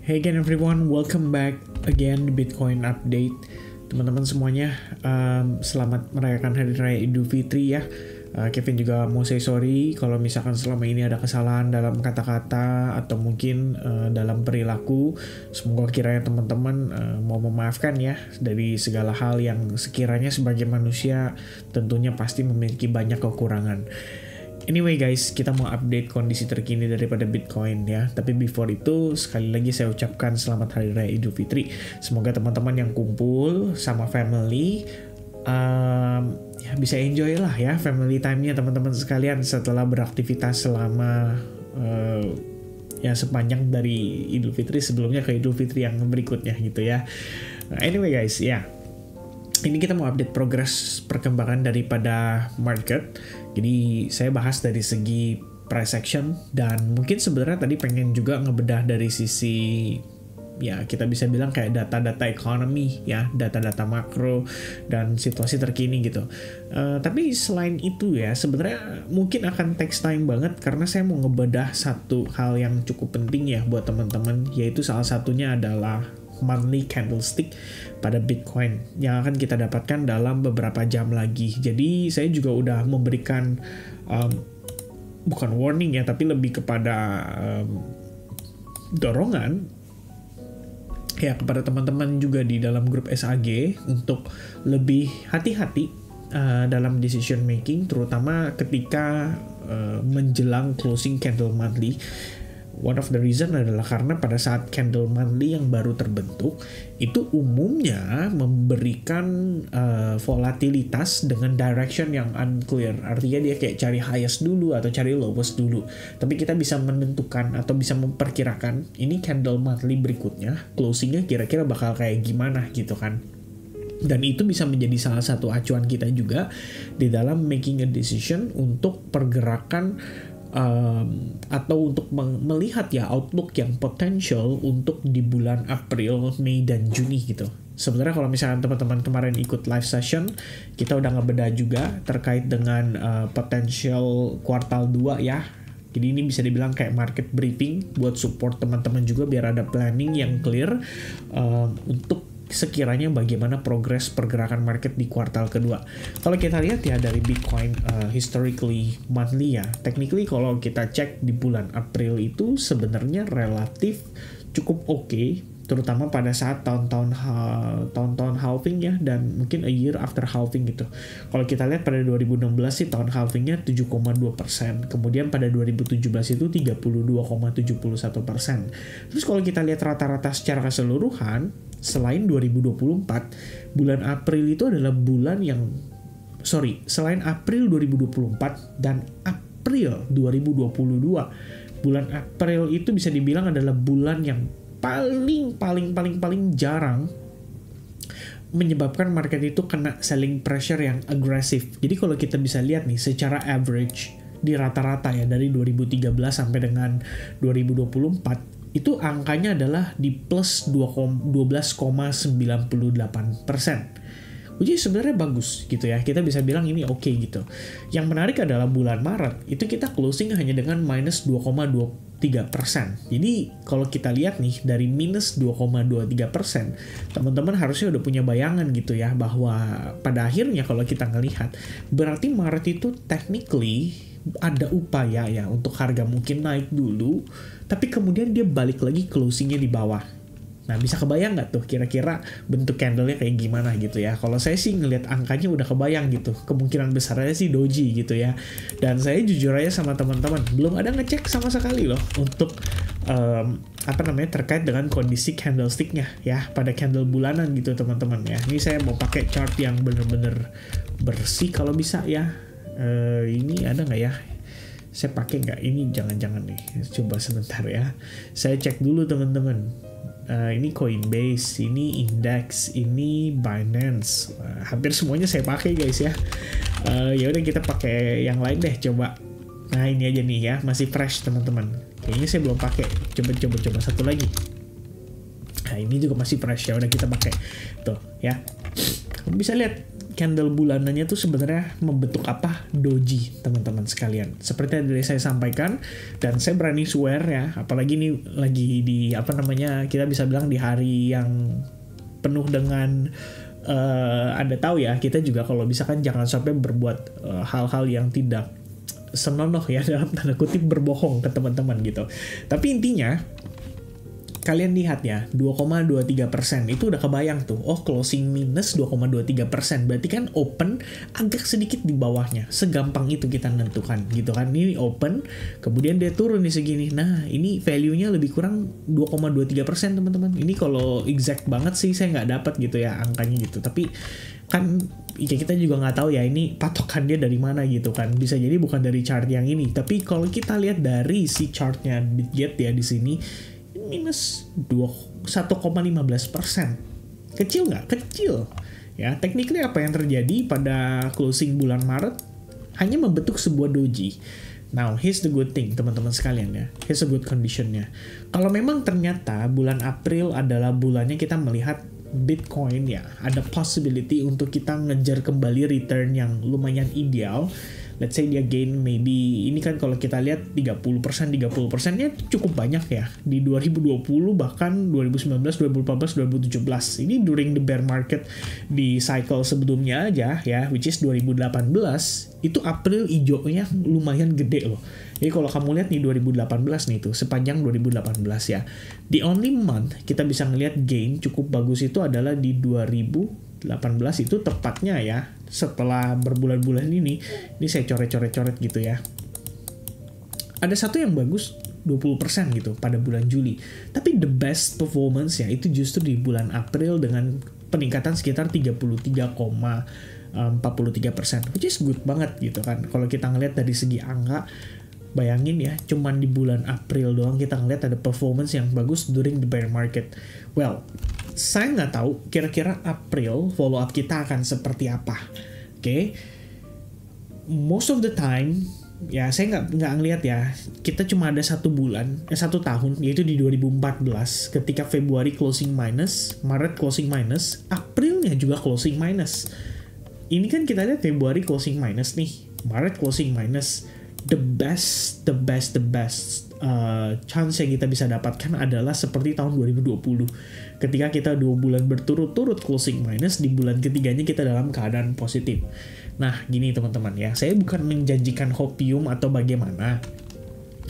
Hey again everyone, welcome back again di Bitcoin Update. Teman-teman semuanya, selamat merayakan Hari Raya Idul Fitri ya. Kevin juga mau say sorry kalau misalkan selama ini ada kesalahan dalam kata-kata atau mungkin dalam perilaku. Semoga kiranya teman-teman mau memaafkan ya dari segala hal yang sekiranya sebagai manusia tentunya pasti memiliki banyak kekurangan. Anyway guys, kita mau update kondisi terkini daripada Bitcoin ya. Tapi before itu, sekali lagi saya ucapkan selamat Hari Raya Idul Fitri. Semoga teman-teman yang kumpul sama family ya bisa enjoy lah ya family time-nya teman-teman sekalian setelah beraktivitas selama ya sepanjang dari Idul Fitri sebelumnya ke Idul Fitri yang berikutnya gitu ya. Anyway guys, ya. Ini kita mau update progres perkembangan daripada market. Jadi saya bahas dari segi price action dan mungkin sebenarnya tadi pengen juga ngebedah dari sisi ya kita bisa bilang kayak data-data ekonomi ya, data-data makro dan situasi terkini gitu. Tapi selain itu ya sebenarnya mungkin akan takes time banget karena saya mau ngebedah satu hal yang cukup penting ya buat teman-teman, yaitu salah satunya adalah monthly candlestick pada Bitcoin yang akan kita dapatkan dalam beberapa jam lagi. Jadi saya juga udah memberikan bukan warning ya, tapi lebih kepada dorongan ya kepada teman-teman juga di dalam grup SAG untuk lebih hati-hati dalam decision making, terutama ketika menjelang closing candle monthly. One of the reason adalah karena pada saat candle monthly yang baru terbentuk itu umumnya memberikan volatilitas dengan direction yang unclear. Artinya dia kayak cari highest dulu atau cari lowest dulu. Tapi kita bisa menentukan atau bisa memperkirakan ini candle monthly berikutnya closingnya kira-kira bakal kayak gimana gitu kan. Dan itu bisa menjadi salah satu acuan kita juga di dalam making a decision untuk pergerakan atau untuk melihat ya outlook yang potential untuk di bulan April, Mei, dan Juni gitu. Sebenarnya kalau misalkan teman-teman kemarin ikut live session, kita udah ngebedah juga terkait dengan potential kuartal 2 ya. Jadi ini bisa dibilang kayak market briefing buat support teman-teman juga biar ada planning yang clear untuk sekiranya bagaimana progres pergerakan market di kuartal kedua. Kalau kita lihat ya dari Bitcoin historically monthly ya, technically kalau kita cek di bulan April itu sebenarnya relatif cukup oke, terutama pada saat tahun-tahun halving ya, dan mungkin a year after halving gitu. Kalau kita lihat pada 2016 sih tahun halvingnya 7,2%, kemudian pada 2017 itu 32,71%. Terus kalau kita lihat rata-rata secara keseluruhan, selain 2024, bulan April itu adalah bulan yang selain April 2024 dan April 2022, bulan April itu bisa dibilang adalah bulan yang paling jarang menyebabkan market itu kena selling pressure yang agresif. Jadi kalau kita bisa lihat nih secara average di rata-rata ya dari 2013 sampai dengan 2024 itu angkanya adalah di plus 12,98%. Which is sebenarnya bagus gitu ya. Kita bisa bilang ini oke gitu. Yang menarik adalah bulan Maret itu kita closing hanya dengan minus 2,23%. Jadi kalau kita lihat nih dari minus 2,23%, teman-teman harusnya udah punya bayangan gitu ya bahwa pada akhirnya kalau kita ngelihat berarti Maret itu technically ada upaya ya untuk harga mungkin naik dulu, tapi kemudian dia balik lagi closingnya di bawah. Nah bisa kebayang nggak tuh kira-kira bentuk candlenya kayak gimana gitu ya. Kalau saya sih ngelihat angkanya udah kebayang gitu, kemungkinan besarnya sih doji gitu ya. Dan saya jujur aja sama teman-teman belum ada ngecek sama sekali loh untuk terkait dengan kondisi candlesticknya ya pada candle bulanan gitu teman-teman ya. Ini saya mau pakai chart yang bener-bener bersih kalau bisa ya. Ini ada nggak ya? Saya pakai nggak? Ini jangan-jangan nih. Coba sebentar ya. Saya cek dulu teman-teman. Ini Coinbase, ini Index, ini Binance. Hampir semuanya saya pakai guys ya. Ya udah kita pakai yang lain deh coba. Nah ini aja nih ya, masih fresh teman-teman. Kayaknya saya belum pakai. Coba satu lagi. Nah ini juga masih fresh ya. Udah kita pakai tuh ya. Kamu bisa lihat candle bulanannya tuh sebenarnya membentuk apa? Doji, teman-teman sekalian. Seperti yang tadi saya sampaikan, dan saya berani swear ya, apalagi ini lagi di kita bisa bilang di hari yang penuh dengan Anda tahu ya, kita juga kalau bisa kan jangan sampai berbuat hal-hal yang tidak senonoh ya, dalam tanda kutip berbohong ke teman-teman gitu. Tapi intinya kalian lihat ya, 2,23% itu udah kebayang tuh. Oh, closing minus 2,23%. Berarti kan open agak sedikit di bawahnya. Segampang itu kita nentukan gitu kan. Ini open, kemudian dia turun di segini. Nah, ini value-nya lebih kurang 2,23% teman-teman. Ini kalau exact banget sih saya nggak dapat gitu ya angkanya gitu. Tapi kan kita juga nggak tahu ya ini patokan dia dari mana gitu kan. Bisa jadi bukan dari chart yang ini. Tapi kalau kita lihat dari si chartnya Bitget ya di sini, minus 1,15%. Kecil nggak? Kecil. Ya, technically apa yang terjadi pada closing bulan Maret? Hanya membentuk sebuah doji. Now, here's the good thing, teman-teman sekalian ya. Here's a good conditionnya. Kalau memang ternyata bulan April adalah bulannya kita melihat Bitcoin ya, ada possibility untuk kita ngejar kembali return yang lumayan ideal. Let's say dia gain maybe, ini kan kalau kita lihat 30%-nya cukup banyak ya. Di 2020 bahkan 2019, 2014, 2017. Ini during the bear market di cycle sebelumnya aja ya, which is 2018. Itu April hijaunya lumayan gede loh. Jadi kalau kamu lihat di 2018 nih tuh, sepanjang 2018 ya. The only month kita bisa ngelihat gain cukup bagus itu adalah di 2018 itu tepatnya ya. Setelah berbulan-bulan ini saya coret-coret gitu ya. Ada satu yang bagus 20% gitu pada bulan Juli. Tapi the best performance ya itu justru di bulan April dengan peningkatan sekitar 33,43%, which is good banget gitu kan. Kalau kita ngelihat dari segi angka, bayangin ya, cuman di bulan April doang kita ngeliat ada performance yang bagus during the bear market. Well, saya nggak tahu kira-kira April follow up kita akan seperti apa. Oke. Most of the time, ya saya nggak ngeliat ya, kita cuma ada satu tahun, yaitu di 2014, ketika Februari closing minus, Maret closing minus, Aprilnya juga closing minus. Ini kan kita lihat Februari closing minus nih, Maret closing minus. The best chance yang kita bisa dapatkan adalah seperti tahun 2020 ketika kita 2 bulan berturut-turut closing minus, di bulan ketiganya kita dalam keadaan positif. Nah gini teman-teman ya, saya bukan menjanjikan hopium atau bagaimana,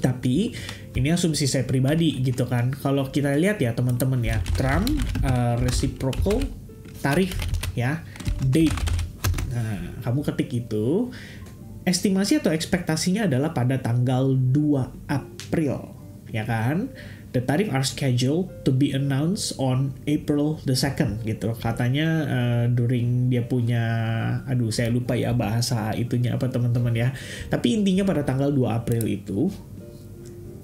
tapi ini asumsi saya pribadi gitu kan. Kalau kita lihat ya teman-teman ya, Trump reciprocal tarif ya, date. Nah kamu ketik itu, estimasi atau ekspektasinya adalah pada tanggal 2 April, ya kan? The tariff are scheduled to be announced on April the 2nd, gitu. Katanya during dia punya, saya lupa ya bahasa itunya apa teman-teman ya. Tapi intinya pada tanggal 2 April itu.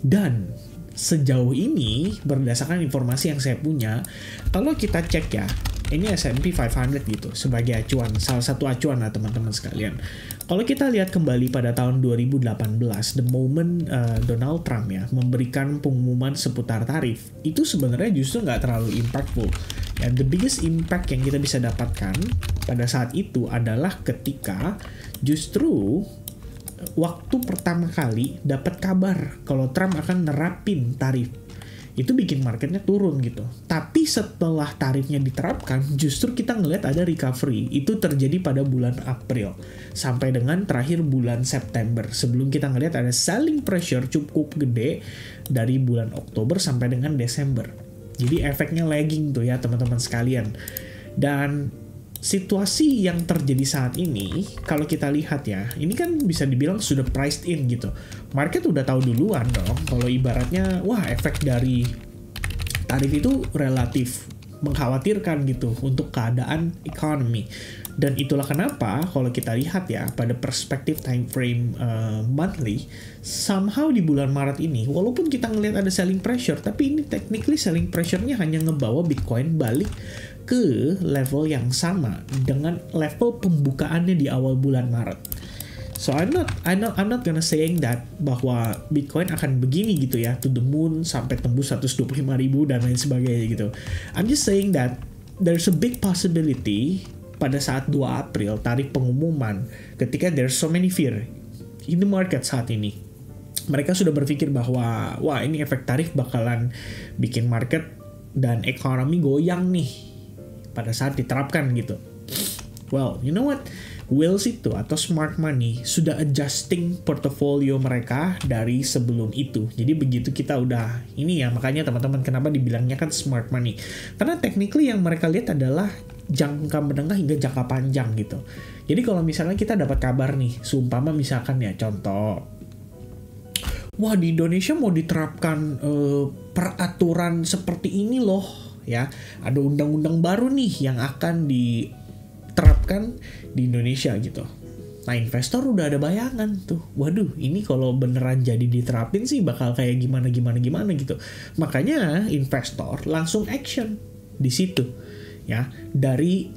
Dan sejauh ini, berdasarkan informasi yang saya punya, kalau kita cek ya, ini S&P 500 gitu, sebagai acuan, salah satu acuan lah teman-teman sekalian. Kalau kita lihat kembali pada tahun 2018, the moment Donald Trump ya memberikan pengumuman seputar tarif, itu sebenarnya justru nggak terlalu impactful. Ya, the biggest impact yang kita bisa dapatkan pada saat itu adalah ketika justru waktu pertama kali dapat kabar kalau Trump akan nerapin tarif. Itu bikin marketnya turun gitu. Tapi setelah tarifnya diterapkan, justru kita ngelihat ada recovery. Itu terjadi pada bulan April sampai dengan terakhir bulan September. Sebelum kita ngelihat ada selling pressure cukup gede dari bulan Oktober sampai dengan Desember. Jadi efeknya lagging tuh ya teman-teman sekalian. Dan situasi yang terjadi saat ini, kalau kita lihat ya, ini kan bisa dibilang sudah priced in gitu. Market udah tahu duluan dong, kalau ibaratnya, wah efek dari tarif itu relatif mengkhawatirkan gitu untuk keadaan economy. Dan itulah kenapa kalau kita lihat ya, pada perspektif time frame monthly, somehow di bulan Maret ini, walaupun kita ngelihat ada selling pressure, tapi ini technically selling pressure-nya hanya ngebawa Bitcoin balik ke level yang sama dengan level pembukaannya di awal bulan Maret. So I'm not gonna saying that bahwa Bitcoin akan begini gitu ya, to the moon sampai tembus 125.000 dan lain sebagainya gitu. I'm just saying that there's a big possibility pada saat 2 April tarif pengumuman, ketika there's so many fear in the market saat ini, mereka sudah berpikir bahwa wah ini efek tarif bakalan bikin market dan ekonomi goyang nih pada saat diterapkan gitu. Well, you know what? Whales itu atau smart money sudah adjusting portofolio mereka dari sebelum itu. Jadi begitu kita udah ini ya, makanya teman-teman kenapa dibilangnya kan smart money. Karena technically yang mereka lihat adalah jangka menengah hingga jangka panjang gitu. Jadi kalau misalnya kita dapat kabar nih, seumpama misalkan ya contoh, wah di Indonesia mau diterapkan peraturan seperti ini loh ya. Ada undang-undang baru nih yang akan diterapkan di Indonesia gitu. Nah investor udah ada bayangan tuh. Waduh ini kalau beneran jadi diterapin sih bakal kayak gimana gitu. Makanya investor langsung action di situ ya. Dari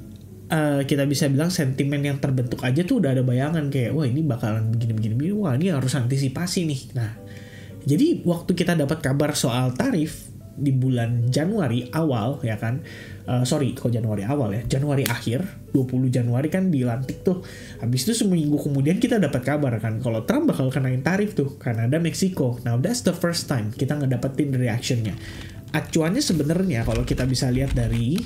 kita bisa bilang sentimen yang terbentuk aja tuh udah ada bayangan kayak wah ini bakalan begini, wah ini harus antisipasi nih. Nah jadi waktu kita dapat kabar soal tarif di bulan Januari awal ya kan, Januari awal ya, Januari akhir, 20 Januari kan dilantik tuh. Habis itu seminggu kemudian kita dapat kabar kan kalau Trump bakal kenain tarif tuh Kanada, Meksiko. Now that's the first time kita ngedapetin reactionnya. Acuannya sebenarnya kalau kita bisa lihat dari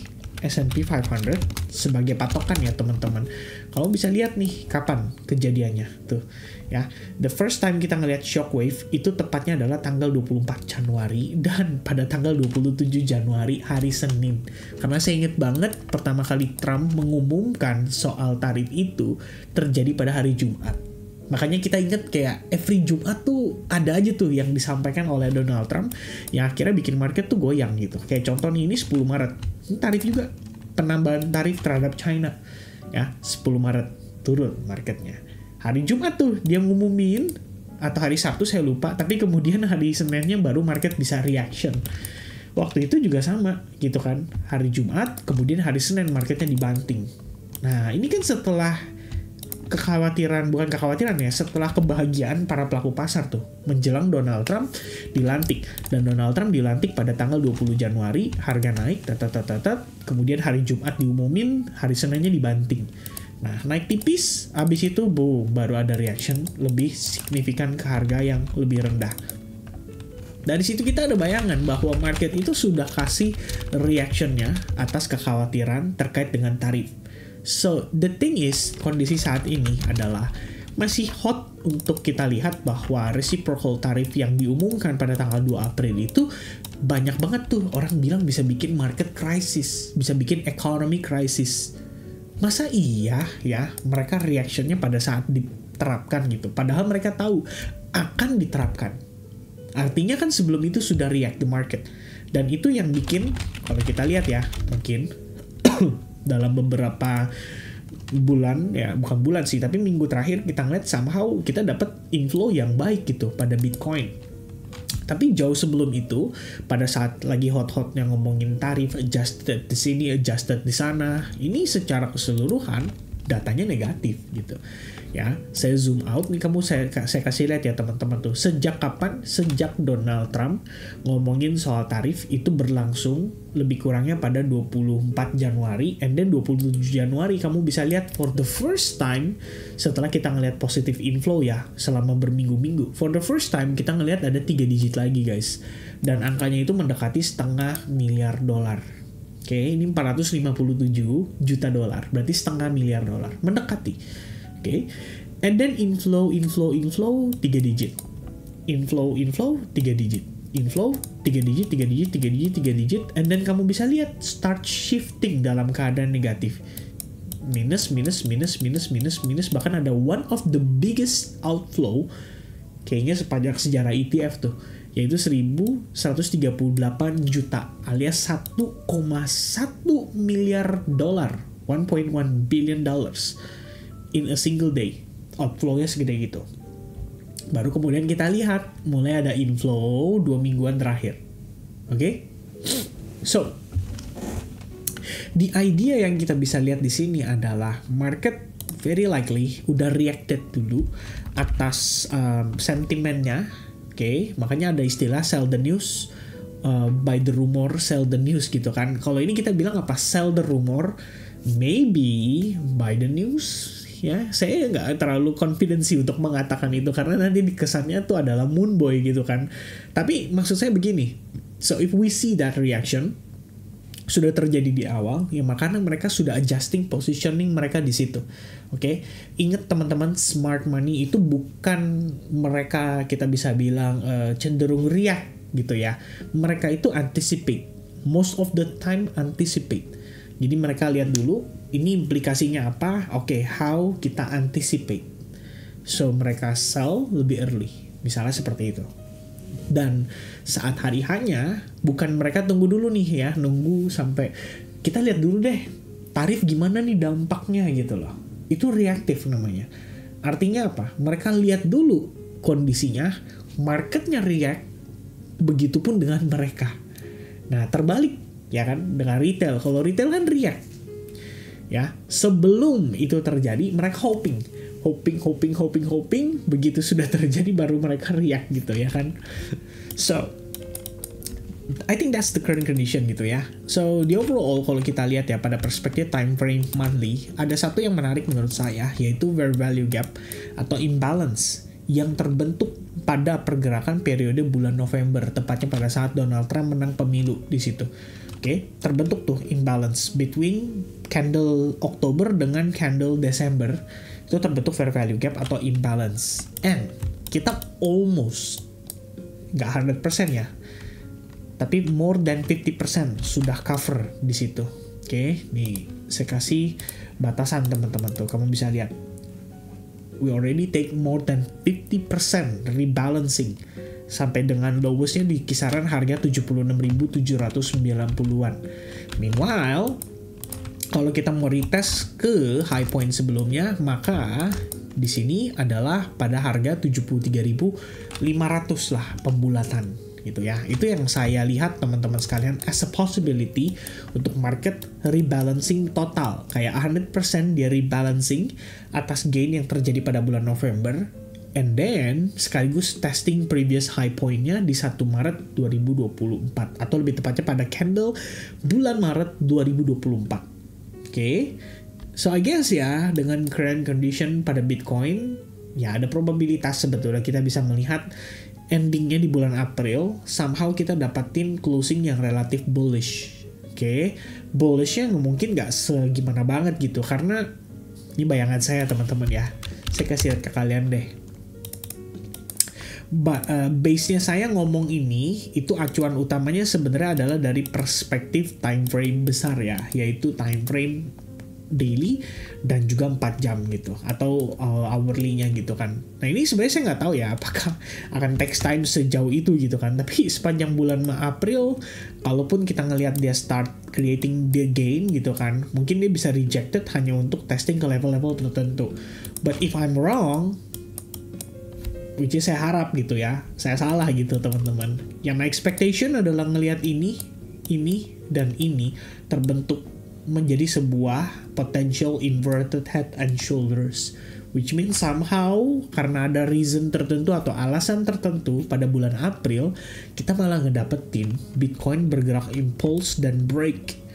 S&P 500 sebagai patokan ya teman-teman. Kalau bisa lihat nih kapan kejadiannya tuh ya. The first time kita ngelihat shockwave itu tepatnya adalah tanggal 24 Januari dan pada tanggal 27 Januari hari Senin. Karena saya ingat banget pertama kali Trump mengumumkan soal tarif itu terjadi pada hari Jumat. Makanya kita ingat kayak every Jumat tuh ada aja tuh yang disampaikan oleh Donald Trump yang akhirnya bikin market tuh goyang gitu. Kayak contoh nih ini 10 Maret. Ini tarif juga, penambahan tarif terhadap China. Ya, 10 Maret turun marketnya. Hari Jumat tuh dia ngumumin, atau hari Sabtu saya lupa, tapi kemudian hari Seninnya baru market bisa reaction. Waktu itu juga sama gitu kan. Hari Jumat, kemudian hari Senin marketnya dibanting. Nah, ini kan setelah setelah kebahagiaan para pelaku pasar tuh menjelang Donald Trump dilantik. Dan Donald Trump dilantik pada tanggal 20 Januari, harga naik, kemudian hari Jumat diumumin, hari Seninnya dibanting. Nah, naik tipis, abis itu boom, baru ada reaction lebih signifikan ke harga yang lebih rendah. Dari situ kita ada bayangan bahwa market itu sudah kasih reactionnya atas kekhawatiran terkait dengan tarif. So, the thing is, kondisi saat ini adalah masih hot untuk kita lihat bahwa reciprocal tarif yang diumumkan pada tanggal 2 April itu banyak banget tuh orang bilang bisa bikin market crisis, bisa bikin economy crisis. Masa iya ya mereka reactionnya pada saat diterapkan gitu, padahal mereka tahu akan diterapkan. Artinya kan sebelum itu sudah react the market. Dan itu yang bikin, kalau kita lihat ya, mungkin dalam beberapa bulan, ya bukan bulan sih, tapi minggu terakhir kita ngeliat somehow kita dapat inflow yang baik gitu pada Bitcoin. Tapi jauh sebelum itu, pada saat lagi hot-hotnya ngomongin tarif, adjusted di sini, adjusted di sana, ini secara keseluruhan datanya negatif gitu. Ya, saya zoom out nih, saya kasih lihat ya teman-teman tuh. Sejak kapan? Sejak Donald Trump ngomongin soal tarif itu berlangsung lebih kurangnya pada 24 Januari, and then 27 Januari kamu bisa lihat for the first time setelah kita ngelihat positive inflow ya selama berminggu-minggu. For the first time kita ngelihat ada 3 digit lagi guys. Dan angkanya itu mendekati $500 million. Oke, ini 457 juta dolar, berarti $500 million, mendekati. Oke, and then inflow 3 digit, inflow 3 digit, inflow 3 digit, and then kamu bisa lihat start shifting dalam keadaan negatif, minus, bahkan ada one of the biggest outflow kayaknya sepanjang sejarah ETF tuh, yaitu 1.138 juta alias $1.1 miliar, $1.1 billion in a single day. Outflow-nya segede gitu. Baru kemudian kita lihat mulai ada inflow 2 mingguan terakhir. Oke? So, the idea yang kita bisa lihat di sini adalah market very likely udah reacted dulu atas sentimennya. Oke, makanya ada istilah sell the news, buy the rumor, sell the news gitu kan. Kalau ini kita bilang apa? Sell the rumor, maybe by the news, ya saya nggak terlalu confident sih untuk mengatakan itu karena nanti kesannya tuh adalah moon boy gitu kan. Tapi maksud saya begini, so if we see that reaction sudah terjadi di awal, ya makanya mereka sudah adjusting positioning mereka di situ. Oke, ingat teman-teman, smart money itu bukan mereka kita bisa bilang cenderung react gitu ya. Mereka itu anticipate, most of the time anticipate. Jadi mereka lihat dulu ini implikasinya apa. Oke, how kita anticipate. So mereka sell lebih early, misalnya seperti itu. Dan saat hari hanya, bukan mereka tunggu dulu nih ya, nunggu sampai kita lihat dulu deh tarif gimana nih dampaknya gitu loh. Itu reaktif namanya. Artinya apa? Mereka lihat dulu kondisinya, marketnya react, begitupun dengan mereka. Nah terbalik ya kan dengan retail. Kalau retail kan react. Ya, sebelum itu terjadi mereka hoping, begitu sudah terjadi baru mereka react gitu ya kan. So I think that's the current condition gitu ya. So the overall kalau kita lihat ya pada perspektif time frame monthly, ada satu yang menarik menurut saya, yaitu fair value gap atau imbalance yang terbentuk pada pergerakan periode bulan November, tepatnya pada saat Donald Trump menang pemilu di situ. Oke, terbentuk tuh imbalance between candle Oktober dengan candle Desember. Itu terbentuk fair value gap atau imbalance. And kita almost, nggak 100% ya, tapi more than 50% sudah cover di situ. Oke, nih saya kasih batasan teman-teman tuh, kamu bisa lihat. We already take more than 50% rebalancing sampai dengan lowestnya di kisaran harga 76.790-an. Meanwhile, kalau kita mau retest ke high point sebelumnya, maka di sini adalah pada harga 73.500 lah pembulatan gitu ya. Itu yang saya lihat teman-teman sekalian as a possibility untuk market rebalancing total. Kayak 100% dia rebalancing atas gain yang terjadi pada bulan November, and then sekaligus testing previous high point-nya di 1 Maret 2024 atau lebih tepatnya pada candle bulan Maret 2024. Oke, so I guess ya dengan current condition pada Bitcoin, ya ada probabilitas sebetulnya kita bisa melihat endingnya di bulan April, somehow kita dapatin closing yang relatif bullish. Oke, bullishnya mungkin nggak segimana banget gitu, karena ini bayangan saya teman-teman ya. Saya kasih lihat ke kalian deh. Base-nya saya ngomong ini, itu acuan utamanya sebenarnya adalah dari perspektif time frame besar ya, yaitu time frame daily dan juga 4 jam gitu, atau hourly-nya gitu kan. Nah ini sebenarnya saya nggak tahu ya apakah akan take time sejauh itu gitu kan, tapi sepanjang bulan April, kalaupun kita ngelihat dia start creating the gain gitu kan, mungkin dia bisa rejected hanya untuk testing ke level-level tertentu. But if I'm wrong, which is saya harap gitu ya, saya salah gitu teman-teman. Yang my expectation adalah ngelihat ini, dan ini terbentuk menjadi sebuah potential inverted head and shoulders. Which means somehow, karena ada reason tertentu atau alasan tertentu pada bulan April, kita malah ngedapetin Bitcoin bergerak impulse dan break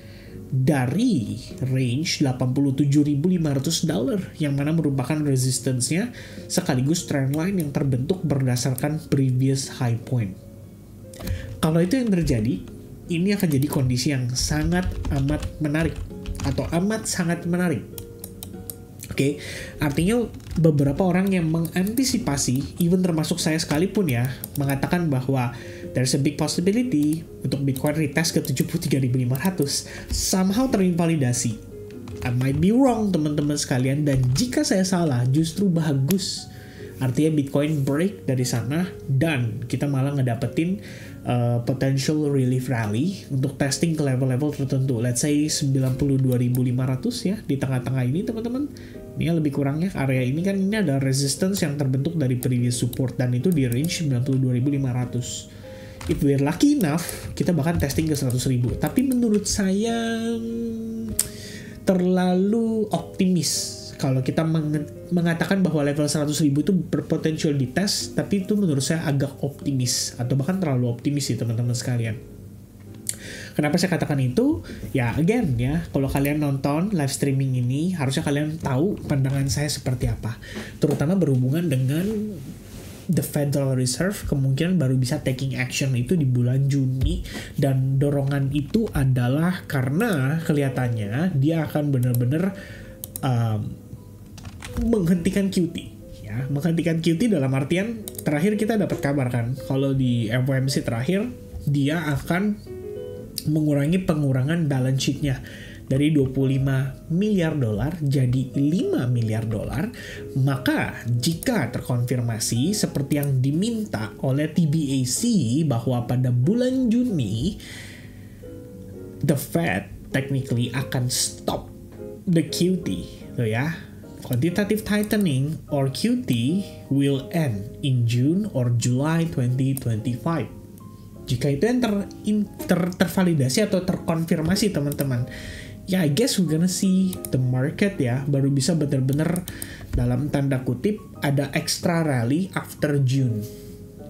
dari range $87.500 yang mana merupakan resistance-nya sekaligus trendline yang terbentuk berdasarkan previous high point. Kalau itu yang terjadi, ini akan jadi kondisi yang sangat amat menarik atau amat sangat menarik. Oke, artinya beberapa orang yang mengantisipasi, even termasuk saya sekalipun ya, mengatakan bahwa there's a big possibility untuk Bitcoin retest ke 73.500 somehow terinvalidasi. I might be wrong teman-teman sekalian, dan jika saya salah justru bagus. Artinya Bitcoin break dari sana dan kita malah ngedapetin potential relief rally untuk testing ke level-level tertentu. Let's say 92.500 ya di tengah-tengah ini teman-teman. Ini lebih kurangnya area ini kan, ini ada resistance yang terbentuk dari previous support dan itu di range 92.500. If we're lucky enough, kita bahkan testing ke 100.000. Tapi menurut saya terlalu optimis kalau kita mengatakan bahwa level 100.000 itu berpotensial di tes, tapi itu menurut saya agak optimis atau bahkan terlalu optimis sih teman-teman sekalian. Kenapa saya katakan itu? Ya again ya, kalau kalian nonton live streaming ini harusnya kalian tahu pandangan saya seperti apa. Terutama berhubungan dengan the Federal Reserve kemungkinan baru bisa taking action itu di bulan Juni, dan dorongan itu adalah karena kelihatannya dia akan benar-benar menghentikan QT. Ya, menghentikan QT dalam artian terakhir kita dapat kabar kan kalau di FOMC terakhir dia akan mengurangi pengurangan balance sheet-nya dari 25 miliar dolar jadi 5 miliar dolar. Maka jika terkonfirmasi seperti yang diminta oleh TBAC bahwa pada bulan Juni the Fed technically akan stop the QT, so ya. Quantitative tightening or QT will end in June or July 2025. Jika itu yang tervalidasi atau terkonfirmasi teman-teman, ya I guess we're gonna see the market ya baru bisa benar-benar dalam tanda kutip ada extra rally after June.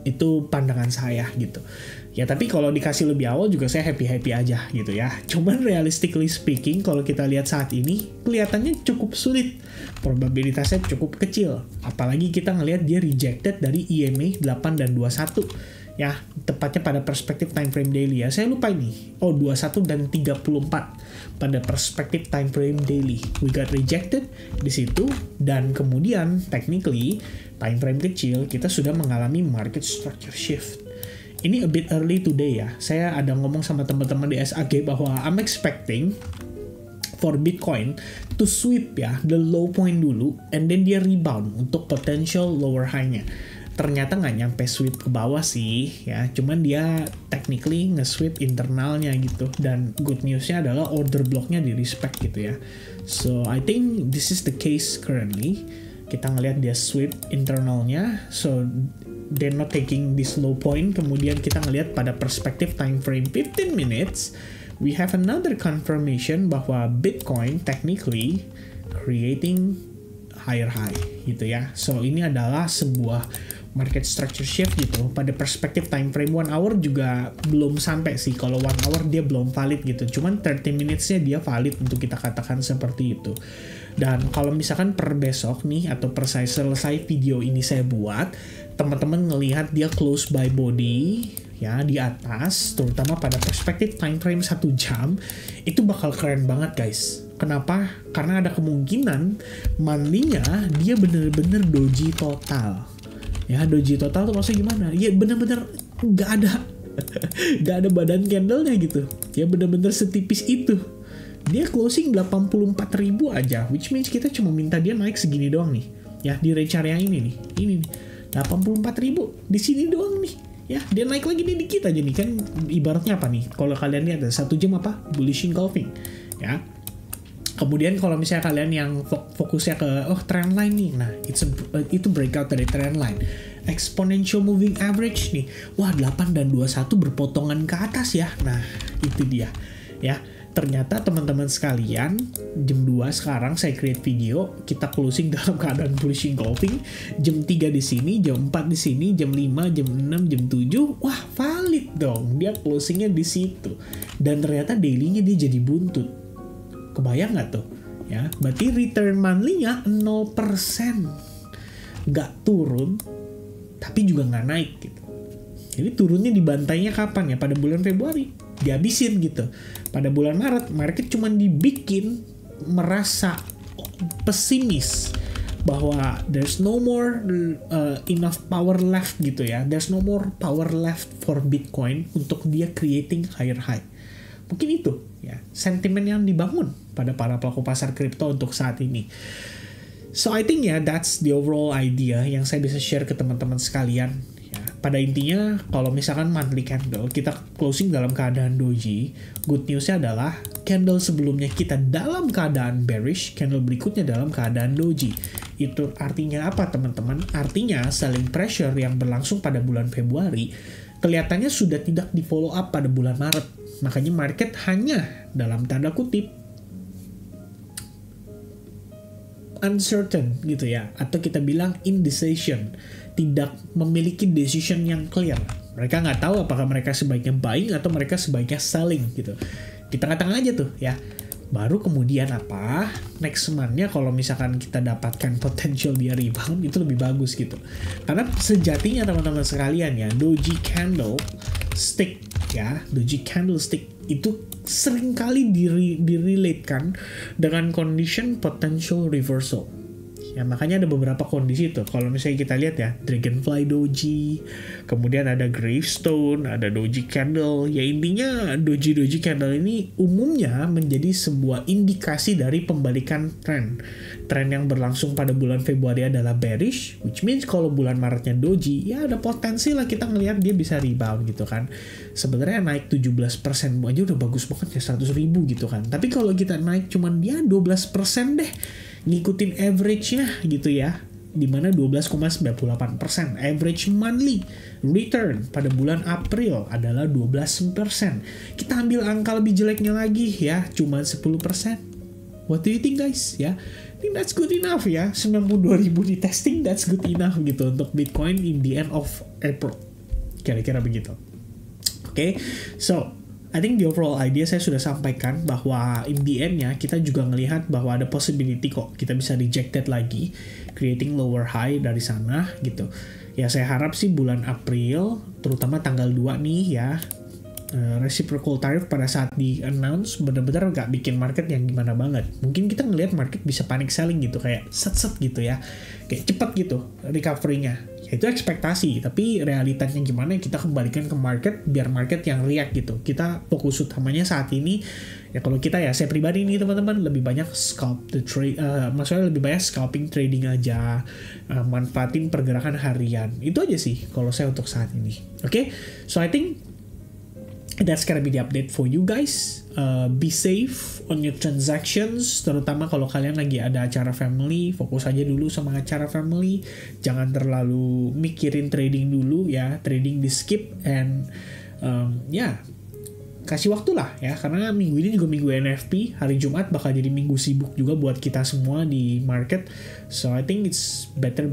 Itu pandangan saya gitu. Ya tapi kalau dikasih lebih awal juga saya happy-happy aja gitu ya. Cuman realistically speaking kalau kita lihat saat ini kelihatannya cukup sulit. Probabilitasnya cukup kecil. Apalagi kita ngelihat dia rejected dari EMA 8 dan 21. Ya, tepatnya pada perspektif time frame daily ya. Saya lupa ini. Oh, 21 dan 34 pada perspektif time frame daily. We got rejected di situ dan kemudian technically time frame kecil kita sudah mengalami market structure shift. Ini a bit early today ya. Saya ada ngomong sama teman-teman di SAG bahwa I'm expecting for Bitcoin to sweep ya the low point dulu and then dia rebound untuk potential lower high-nya. Ternyata nggak nyampe sweep ke bawah sih ya, cuman dia technically nge-sweep internalnya gitu, dan good news-nya adalah order block-nya di respect gitu ya. So I think this is the case currently. Kita ngelihat dia sweep internalnya, so they're not taking this low point. Kemudian kita ngelihat pada perspektif time frame 15 minutes, we have another confirmation bahwa Bitcoin technically creating higher high gitu ya. So ini adalah sebuah market structure shift gitu. Pada perspektif time frame 1 hour juga belum sampai sih. Kalau 1 hour dia belum valid gitu. Cuman 30 minutes-nya dia valid untuk kita katakan seperti itu. Dan kalau misalkan per besok nih atau per saya selesai video ini saya buat, teman-teman ngelihat dia close by body ya di atas, terutama pada perspektif time frame 1 jam, itu bakal keren banget guys. Kenapa? Karena ada kemungkinan monthly-nya dia bener-bener doji total. Ya, doji total tuh maksudnya gimana? Ya bener-bener nggak ada badan candle-nya gitu. Ya bener-bener setipis itu. Dia closing 84.000 aja, which means kita cuma minta dia naik segini doang nih. Ya, di range area ini nih. Ini nih. 84.000 di sini doang nih. Ya, dia naik lagi nih dikit aja nih kan, ibaratnya apa nih? Kalau kalian lihat ada 1 jam apa? Bullish engulfing. Ya. Kemudian kalau misalnya kalian yang fokusnya ke trend line nih, nah itu breakout dari trend line. Exponential moving average nih, wah 8 dan 21 berpotongan ke atas ya. Nah itu dia ya. Ternyata teman-teman sekalian, jam 2 sekarang saya create video, kita closing dalam keadaan bullish engulfing, jam 3 di sini, jam 4 di sini, jam 5, jam 6, jam 7, wah valid dong, dia closingnya di situ. Dan ternyata daily-nya dia jadi buntut. Kebayang nggak tuh? Ya, berarti return monthly-nya 0%. Nggak turun, tapi juga nggak naik gitu. Jadi turunnya dibantainya kapan ya? Pada bulan Februari. Dihabisin gitu. Pada bulan Maret, market cuma dibikin merasa pesimis bahwa there's no more enough power left gitu ya. There's no more power left for Bitcoin untuk dia creating higher high. Mungkin itu ya sentimen yang dibangun pada para pelaku pasar kripto untuk saat ini. So I think ya that's the overall idea yang saya bisa share ke teman-teman sekalian. Ya, pada intinya kalau misalkan monthly candle kita closing dalam keadaan doji, good newsnya adalah candle sebelumnya kita dalam keadaan bearish, candle berikutnya dalam keadaan doji. Itu artinya apa teman-teman? Artinya selling pressure yang berlangsung pada bulan Februari kelihatannya sudah tidak di follow up pada bulan Maret. Makanya market hanya dalam tanda kutip uncertain gitu ya, atau kita bilang indecision, tidak memiliki decision yang clear. Mereka nggak tahu apakah mereka sebaiknya buying atau mereka sebaiknya selling gitu. Di tengah-tengah aja tuh ya. Baru kemudian apa? Next month-nya kalau misalkan kita dapatkan potential dia rebound, itu lebih bagus gitu. Karena sejatinya teman-teman sekalian ya, Doji Candlestick ya, Doji Candlestick itu seringkali direlatekan dengan condition potential reversal. Ya, makanya ada beberapa kondisi tuh. Kalau misalnya kita lihat ya, Dragonfly Doji, kemudian ada Gravestone, ada Doji Candle. Ya intinya Doji Candle ini umumnya menjadi sebuah indikasi dari pembalikan tren. Tren yang berlangsung pada bulan Februari adalah bearish, which means kalau bulan Maretnya Doji, ya ada potensi lah kita ngelihat dia bisa rebound gitu kan. Sebenarnya naik 17% aja udah bagus banget ya, 100.000 gitu kan. Tapi kalau kita naik cuman dia 12% deh, ngikutin average-nya gitu ya, dimana 12,98%. Average monthly return pada bulan April adalah 12%. Kita ambil angka lebih jeleknya lagi ya, cuma 10%. What do you think guys? Ya, I think that's good enough ya. 92.000 di testing, that's good enough gitu untuk Bitcoin in the end of April. Kira-kira begitu. Oke, so I think the overall idea saya sudah sampaikan bahwa in the end-nya kita juga ngelihat bahwa ada possibility kok kita bisa rejected lagi, creating lower high dari sana gitu. Ya saya harap sih bulan April, terutama tanggal 2 nih ya, reciprocal tariff pada saat di-announce benar-benar nggak bikin market yang gimana banget. Mungkin kita ngelihat market bisa panic selling gitu, kayak set-set gitu ya, kayak cepet gitu recovery-nya. Ya, itu ekspektasi, tapi realitanya gimana kita kembalikan ke market biar market yang react gitu. Kita fokus utamanya saat ini ya, kalau kita ya, saya pribadi nih teman-teman lebih banyak scalp the trade, maksudnya lebih banyak scalping trading aja, manfaatin pergerakan harian. Itu aja sih kalau saya untuk saat ini. Oke, so I think that's gonna be the update for you guys. Be safe on your transactions, terutama kalau kalian lagi ada acara family, fokus aja dulu sama acara family. Jangan terlalu mikirin trading dulu ya, trading di skip and ya kasih waktu lah ya, karena minggu ini juga minggu NFP, hari Jumat bakal jadi minggu sibuk juga buat kita semua di market. So I think it's better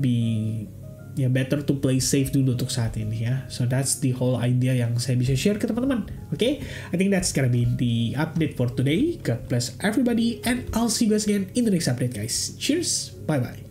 better to play safe dulu untuk saat ini ya. So that's the whole idea yang saya bisa share ke teman-teman. Okay? I think that's gonna be the update for today. God bless everybody and I'll see you guys again in the next update guys. Cheers. Bye bye.